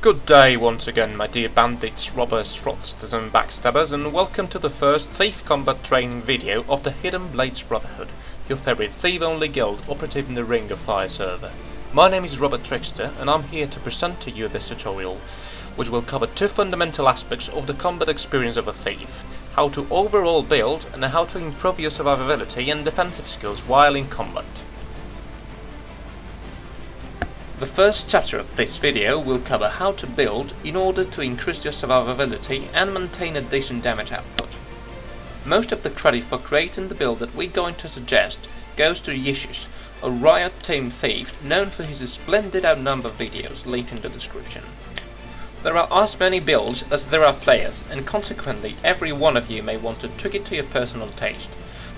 Good day once again, my dear bandits, robbers, fraudsters and backstabbers, and welcome to the first Thief Combat training video of the Hidden Blades Brotherhood, your favourite thief-only guild operative in the Ring of Fire server. My name is Trickster, and I'm here to present to you this tutorial, which will cover two fundamental aspects of the combat experience of a thief: how to overall build and how to improve your survivability and defensive skills while in combat. The first chapter of this video will cover how to build in order to increase your survivability and maintain a decent damage output. Most of the credit for creating the build that we're going to suggest goes to Yishis, a Riot Team thief known for his splendid outnumber videos linked in the description. There are as many builds as there are players, and consequently every one of you may want to tweak it to your personal taste.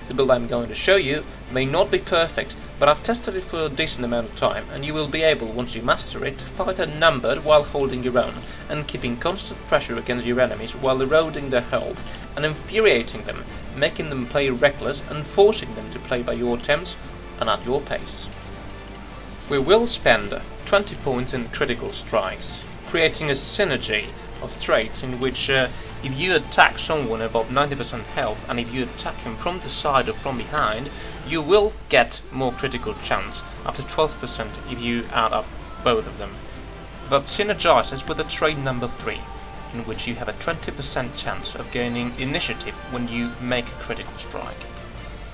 The build I'm going to show you may not be perfect, but I've tested it for a decent amount of time, and you will be able, once you master it, to fight outnumbered while holding your own, and keeping constant pressure against your enemies while eroding their health and infuriating them, making them play reckless and forcing them to play by your terms and at your pace. We will spend 20 points in critical strikes, creating a synergy of traits in which if you attack someone above 90% health and if you attack him from the side or from behind, you will get more critical chance, up to 12% if you add up both of them. That synergizes with the trait number 3, in which you have a 20% chance of gaining initiative when you make a critical strike.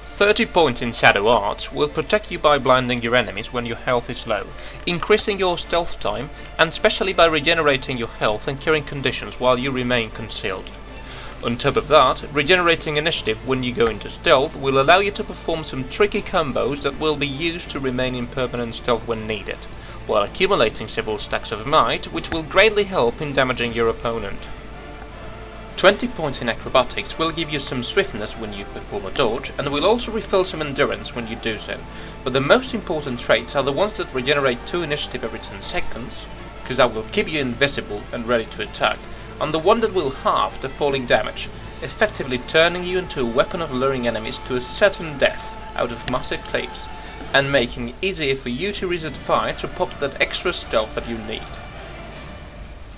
30 points in Shadow Arts will protect you by blinding your enemies when your health is low, increasing your stealth time, and especially by regenerating your health and curing conditions while you remain concealed. On top of that, regenerating initiative when you go into stealth will allow you to perform some tricky combos that will be used to remain in permanent stealth when needed, while accumulating several stacks of might, which will greatly help in damaging your opponent. 20 points in acrobatics will give you some swiftness when you perform a dodge, and will also refill some endurance when you do so. But the most important traits are the ones that regenerate 2 initiative every 10 seconds, because that will keep you invisible and ready to attack, and the one that will halve the falling damage, effectively turning you into a weapon of luring enemies to a certain death out of massive clips, and making it easier for you to reset fire to pop that extra stealth that you need.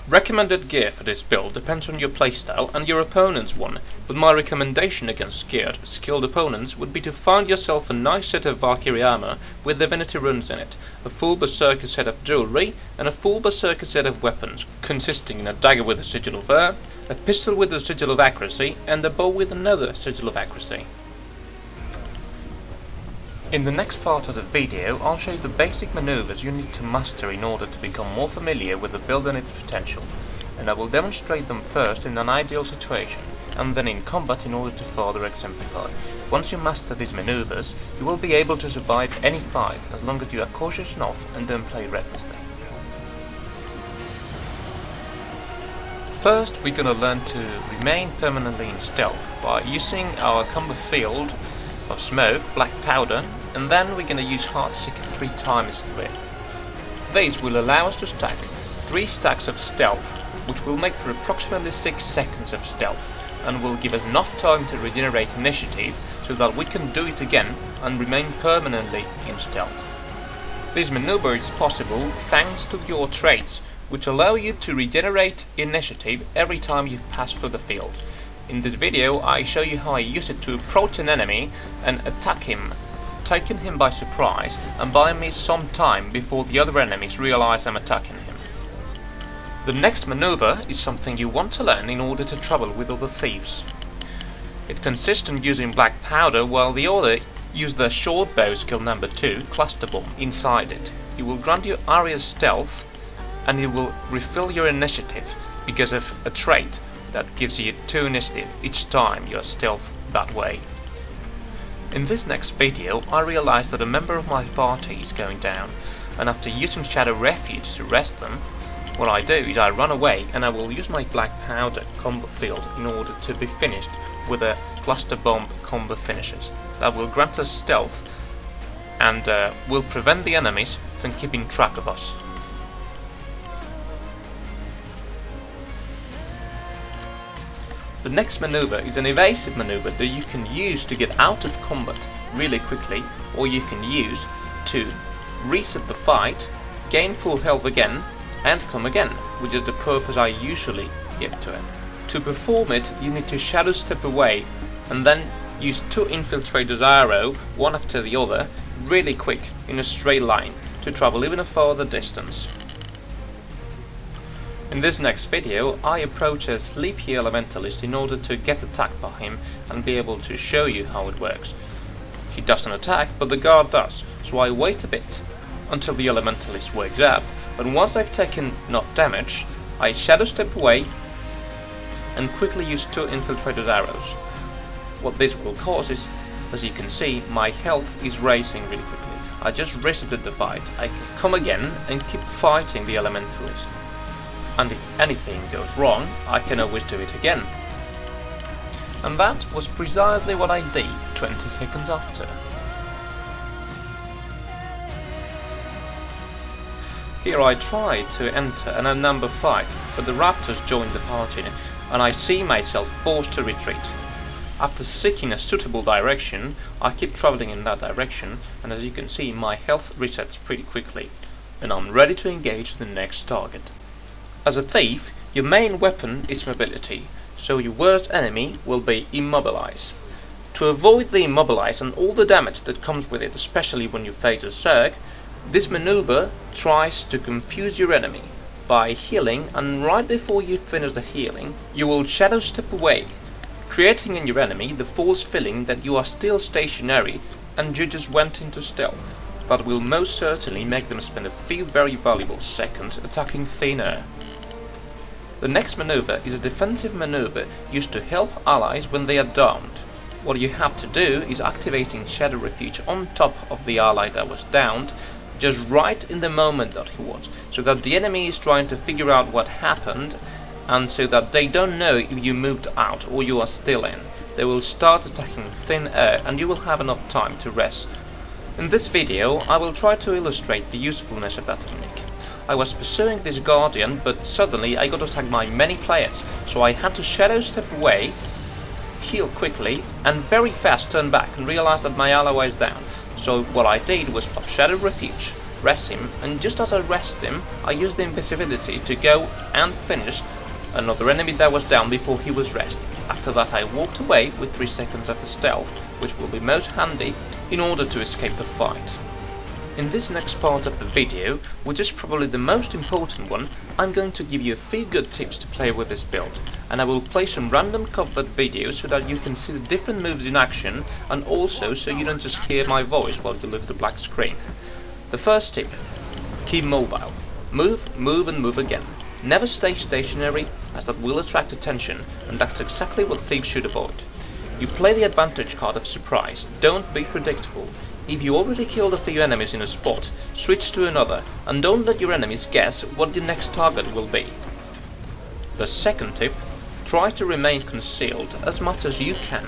Recommended gear for this build depends on your playstyle and your opponent's one, but my recommendation against scared, skilled opponents would be to find yourself a nice set of Valkyrie armor with Divinity runes in it, a full Berserker set of jewelry, and a full Berserker set of weapons, consisting in a dagger with a sigil of air, a pistol with a sigil of accuracy, and a bow with another sigil of accuracy. In the next part of the video, I'll show you the basic maneuvers you need to master in order to become more familiar with the build and its potential, and I will demonstrate them first in an ideal situation, and then in combat in order to further exemplify. Once you master these maneuvers, you will be able to survive any fight as long as you are cautious enough and don't play recklessly. First, we're gonna learn to remain permanently in stealth by using our combo field of smoke, black powder, and then we're going to use Heartseeker 3 times through it. These will allow us to stack 3 stacks of stealth, which will make for approximately 6 seconds of stealth, and will give us enough time to regenerate initiative so that we can do it again and remain permanently in stealth. This maneuver is possible thanks to your traits, which allow you to regenerate initiative every time you pass through the field. In this video I show you how I use it to approach an enemy and attack him, taking him by surprise and buying me some time before the other enemies realize I'm attacking him. The next maneuver is something you want to learn in order to travel with other thieves. It consists in using black powder while the other use their short bow skill number 2, cluster bomb, inside it. It will grant you area stealth and it will refill your initiative because of a trait that gives you 2 initiative each time you are stealth that way. In this next video I realized that a member of my party is going down, and after using Shadow Refuge to rest them, what I do is I run away and I will use my black powder combo field in order to be finished with a cluster bomb combo finishes that will grant us stealth and will prevent the enemies from keeping track of us. The next maneuver is an evasive maneuver that you can use to get out of combat really quickly, or you can use to reset the fight, gain full health again, and come again, which is the purpose I usually give to it. To perform it, you need to Shadowstep away and then use 2 infiltrators arrow, one after the other, really quick in a straight line to travel even a farther distance. In this next video, I approach a sleepy elementalist in order to get attacked by him and be able to show you how it works. He doesn't attack, but the guard does, so I wait a bit until the elementalist wakes up, but once I've taken enough damage, I Shadowstep away and quickly use 2 infiltrated arrows. What this will cause is, as you can see, my health is rising really quickly. I just resetted the fight. I can come again and keep fighting the elementalist. And if anything goes wrong, I can always do it again. And that was precisely what I did 20 seconds after. Here I try to enter an unnumbered fight, but the raptors joined the party and I see myself forced to retreat. After seeking a suitable direction, I keep travelling in that direction, and as you can see, my health resets pretty quickly, and I'm ready to engage the next target. As a thief, your main weapon is mobility, so your worst enemy will be Immobilize. To avoid the Immobilize and all the damage that comes with it, especially when you face a Zerg, this maneuver tries to confuse your enemy by healing, and right before you finish the healing, you will Shadowstep away, creating in your enemy the false feeling that you are still stationary and you just went into stealth. That will most certainly make them spend a few very valuable seconds attacking thin air. The next maneuver is a defensive maneuver used to help allies when they are downed. What you have to do is activating Shadow Refuge on top of the ally that was downed, just right in the moment that he was, so that the enemy is trying to figure out what happened, and so that they don't know if you moved out or you are still in. They will start attacking thin air and you will have enough time to rest. In this video I will try to illustrate the usefulness of that technique. I was pursuing this guardian, but suddenly I got attacked by many players, so I had to Shadowstep away, heal quickly, and very fast turn back and realize that my ally was down. So what I did was pop Shadow Refuge, rest him, and just as I rested him, I used the invisibility to go and finish another enemy that was down before he was rest. After that I walked away with 3 seconds of stealth, which will be most handy in order to escape the fight. In this next part of the video, which is probably the most important one, I'm going to give you a few good tips to play with this build, and I will play some random covered videos so that you can see the different moves in action, and also so you don't just hear my voice while you look at the black screen. The first tip: keep mobile. Move, move and move again. Never stay stationary, as that will attract attention, and that's exactly what Thieves should avoid. You play the advantage card of surprise, don't be predictable. If you already killed a few enemies in a spot, switch to another, and don't let your enemies guess what your next target will be. The second tip: try to remain concealed as much as you can.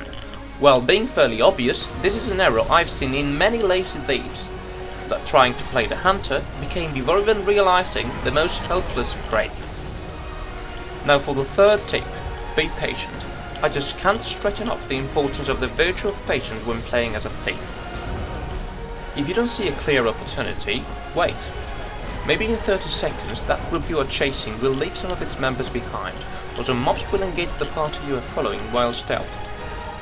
While being fairly obvious, this is an error I've seen in many lazy thieves, that trying to play the hunter became before even realizing the most helpless prey. Now for the third tip: be patient. I just can't stress enough the importance of the virtue of patience when playing as a thief. If you don't see a clear opportunity, wait. Maybe in 30 seconds that group you are chasing will leave some of its members behind, or some mobs will engage the party you are following while stealth.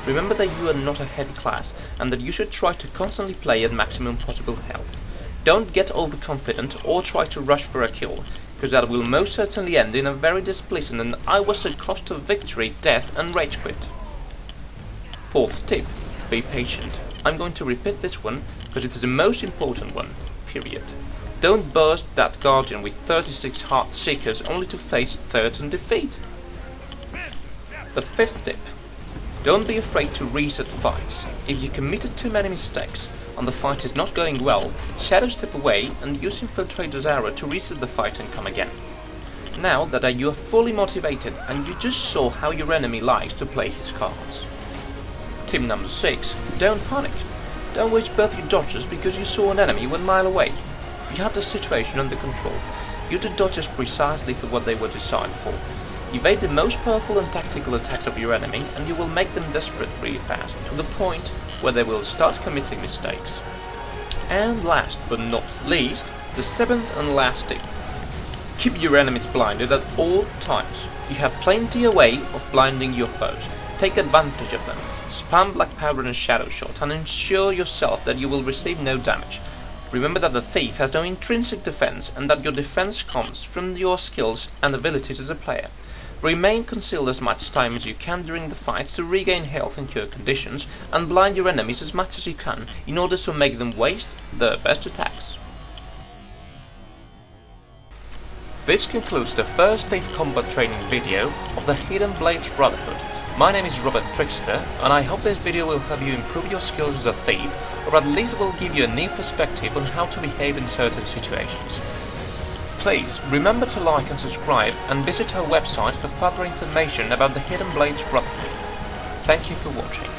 Remember that you are not a heavy class, and that you should try to constantly play at maximum possible health. Don't get overconfident or try to rush for a kill, because that will most certainly end in a very displeasing and I was so close to victory, death and rage quit. Fourth tip: be patient. I'm going to repeat this one because it is the most important one, period. Don't burst that guardian with 36 heart seekers only to face certain defeat. The fifth tip: don't be afraid to reset fights. If you committed too many mistakes and the fight is not going well, Shadowstep away and use Infiltrator's arrow to reset the fight and come again. Now that you are fully motivated and you just saw how your enemy likes to play his cards. Tip number 6: don't panic. Don't waste both your dodges because you saw an enemy 1 mile away. You have the situation under control. Use the dodges precisely for what they were designed for. Evade the most powerful and tactical attacks of your enemy and you will make them desperate really fast, to the point where they will start committing mistakes. And last but not least, the 7th and last tip: Keep your enemies blinded at all times. You have plenty a way of blinding your foes. Take advantage of them. Spam Black Powder and Shadow Shot and ensure yourself that you will receive no damage. Remember that the thief has no intrinsic defense and that your defense comes from your skills and abilities as a player. Remain concealed as much time as you can during the fight to regain health and cure conditions, and blind your enemies as much as you can in order to make them waste their best attacks. This concludes the first Thief combat training video of the Hidden Blades Brotherhood. My name is Robert Trickster, and I hope this video will help you improve your skills as a thief, or at least it will give you a new perspective on how to behave in certain situations. Please remember to like and subscribe, and visit our website for further information about the Hidden Blades Brotherhood. Thank you for watching.